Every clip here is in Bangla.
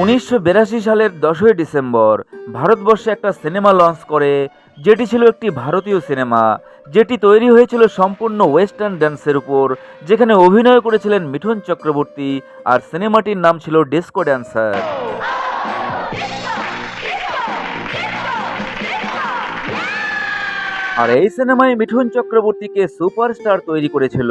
1982 সালের 10ই ডিসেম্বর ভারতবর্ষে একটা সিনেমা লঞ্চ করে, যেটি ছিল একটি ভারতীয় সিনেমা, যেটি তৈরি হয়েছিল সম্পূর্ণ ওয়েস্টার্ন ড্যান্সের উপর, যেখানে অভিনয় করেছিলেন মিঠুন চক্রবর্তী। আর সিনেমাটির নাম ছিল ডিস্কো ড্যান্সার। আর এই সিনেমায় মিঠুন চক্রবর্তীকে সুপারস্টার তৈরি করেছিল।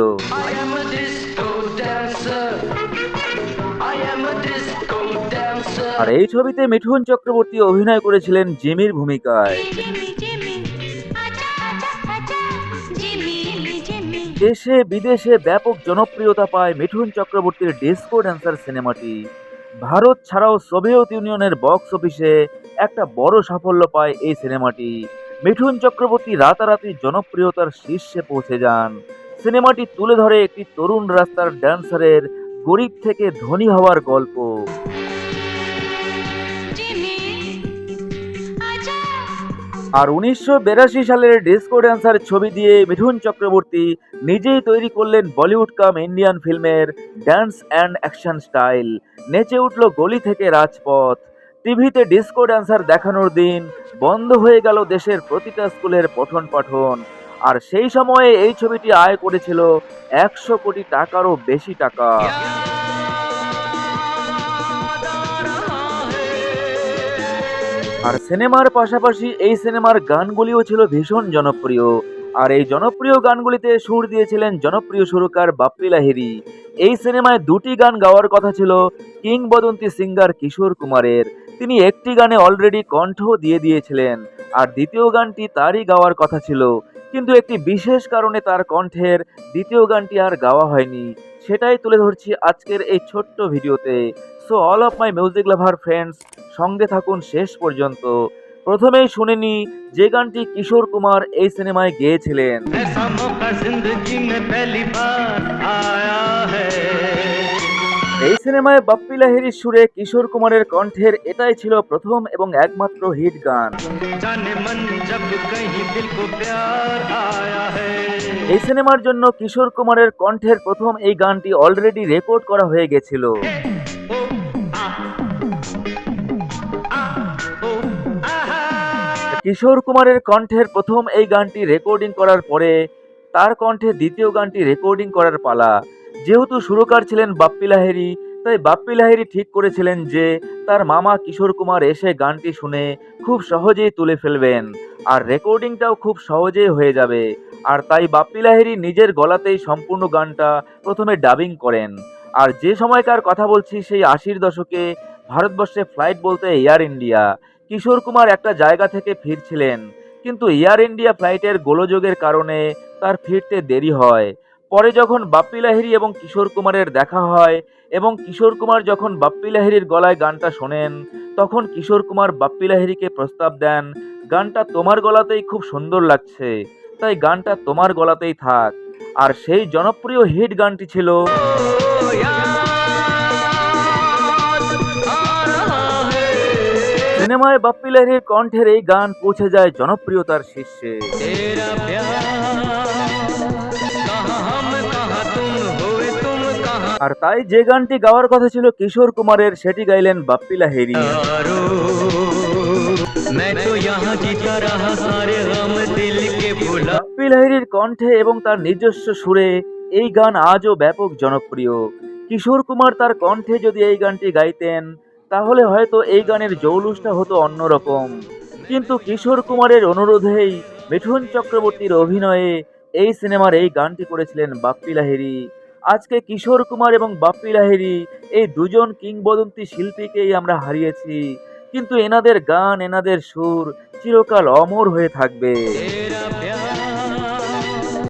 আর এই ছবিতে মিঠুন চক্রবর্তী অভিনয় করেছিলেন জিমির ভূমিকায়। দেশে বিদেশে ব্যাপক জনপ্রিয়তা পায় মিঠুন চক্রবর্তীর ডিস্কো ড্যান্সার সিনেমাটি। ভারত ছাড়াও সোভিয়েত ইউনিয়নের বক্স অফিসে একটা বড় সাফল্য পায় এই সিনেমাটি। মিঠুন চক্রবর্তী রাতারাতি জনপ্রিয়তার শীর্ষে পৌঁছে যান। সিনেমাটি তুলে ধরে একটি তরুণ রাস্তার ড্যান্সারের গরিব থেকে ধনী হওয়ার গল্প। আর 1982 সালের ডিস্কো ড্যান্সার ছবি দিয়ে মিঠুন চক্রবর্তী নিজেই তৈরি করলেন বলিউড কাম ইন্ডিয়ান ফিল্মের ড্যান্স অ্যান্ড অ্যাকশন স্টাইল। নেচে উঠল গলি থেকে রাজপথ। টিভিতে ডিস্কো ড্যান্সার দেখানোর দিন বন্ধ হয়ে গেল দেশের প্রতিটা স্কুলের পঠন পাঠন। আর সেই সময়ে এই ছবিটি আয় করেছিল 100 কোটি টাকারও বেশি টাকা। আর সিনেমার পাশাপাশি এই সিনেমার গানগুলিও ছিল ভীষণ জনপ্রিয়। আর এই জনপ্রিয় গানগুলিতে সুর দিয়েছিলেন জনপ্রিয় সুরকার বাপ্পি লাহিড়ী। এই সিনেমায় দুটি গান গাওয়ার কথা ছিল কিংবদন্তি সিঙ্গার কিশোর কুমারের। তিনি একটি গানে অলরেডি কণ্ঠ দিয়ে দিয়েছিলেন, আর দ্বিতীয় গানটি তারই গাওয়ার কথা ছিল, কিন্তু একটি বিশেষ কারণে তার কণ্ঠের দ্বিতীয় গানটি আর গাওয়া হয়নি। সেটাই তুলে ধরছি আজকের এই ছোট্ট ভিডিওতে। So all of my music lover friends, সঙ্গে থাকুন শেষ পর্যন্ত। প্রথমেই শুনে নি যে গানটি কিশোর কুমার এই সিনেমায় গেয়েছিলেন। এই সিনেমায় বাপ্পি লাহিড়ীর সুরে কিশোর কুমারের কণ্ঠের এটাই ছিল প্রথম এবং একমাত্র হিট গান। এই সিনেমার জন্য কিশোর কুমারের কণ্ঠের প্রথম এই গানটি অলরেডি রেকর্ড করা হয়ে গেছিল। কিশোর কুমারের কণ্ঠের প্রথম এই গানটি রেকর্ডিং করার পরে তার কণ্ঠে দ্বিতীয় গানটি রেকর্ডিং করার পালা। যেহেতু সুরকার ছিলেন বাপ্পি লাহিড়ী, তাই বাপ্পি লাহিড়ী ঠিক করেছিলেন যে তার মামা কিশোর কুমার এসে গানটি শুনে খুব সহজেই তুলে ফেলবেন, আর রেকর্ডিংটাও খুব সহজেই হয়ে যাবে। আর তাই বাপ্পি লাহিড়ী নিজের গলাতেই সম্পূর্ণ গানটা প্রথমে ডাবিং করেন। আর যে সময়কার কথা বলছি সেই 80-র দশকে ভারতবর্ষে ফ্লাইট বলতে এয়ার ইন্ডিয়া। কিশোর কুমার একটা জায়গা থেকে ফিরছিলেন, কিন্তু এয়ার ইন্ডিয়া ফ্লাইটের গোলযোগের কারণে তার ফিরতে দেরি হয়। পরে যখন বাপ্পি লাহিড়ী এবং কিশোর কুমারের দেখা হয় এবং কিশোর কুমার যখন বাপ্পি লাহিড়ীর গলায় গানটা শোনেন, তখন কিশোর কুমার বাপ্পি লাহিড়ীকে প্রস্তাব দেন, গানটা তোমার গলাতেই খুব সুন্দর লাগছে, তাই গানটা তোমার গলাতেই থাক। আর সেই জনপ্রিয় হিট গানটি ছিল সিনেমায় বাপ্পি লাহিড়ীর কণ্ঠের এই গান পৌঁছে যায় জনপ্রিয়তার শীর্ষে। আর তাই যে গানটি গাওয়ার কথা ছিল কিশোর কুমারের, সেটি গাইলেন বাপ্পি লাহিড়ী। বাপ্পি লাহিড়ীর কণ্ঠে এবং তার নিজস্ব সুরে এই গান আজও ব্যাপক জনপ্রিয়। কিশোর কুমার তার কণ্ঠে যদি এই গানটি গাইতেন, তাহলে হয়তো এই গানের জৌলুসটা হতো অন্যরকম, কিন্তু কিশোর কুমারের অনুরোধেই মিঠুন চক্রবর্তীর অভিনয়ে এই সিনেমার এই গানটি করেছিলেন বাপ্পি লাহিড়ী। আজকে কিশোর কুমার এবং বাপ্পি লাহিড়ী এই দুজন কিংবদন্তি শিল্পীকেই আমরা হারিয়েছি, কিন্তু এনাদের গান, এনাদের সুর চিরকাল অমর হয়ে থাকবে।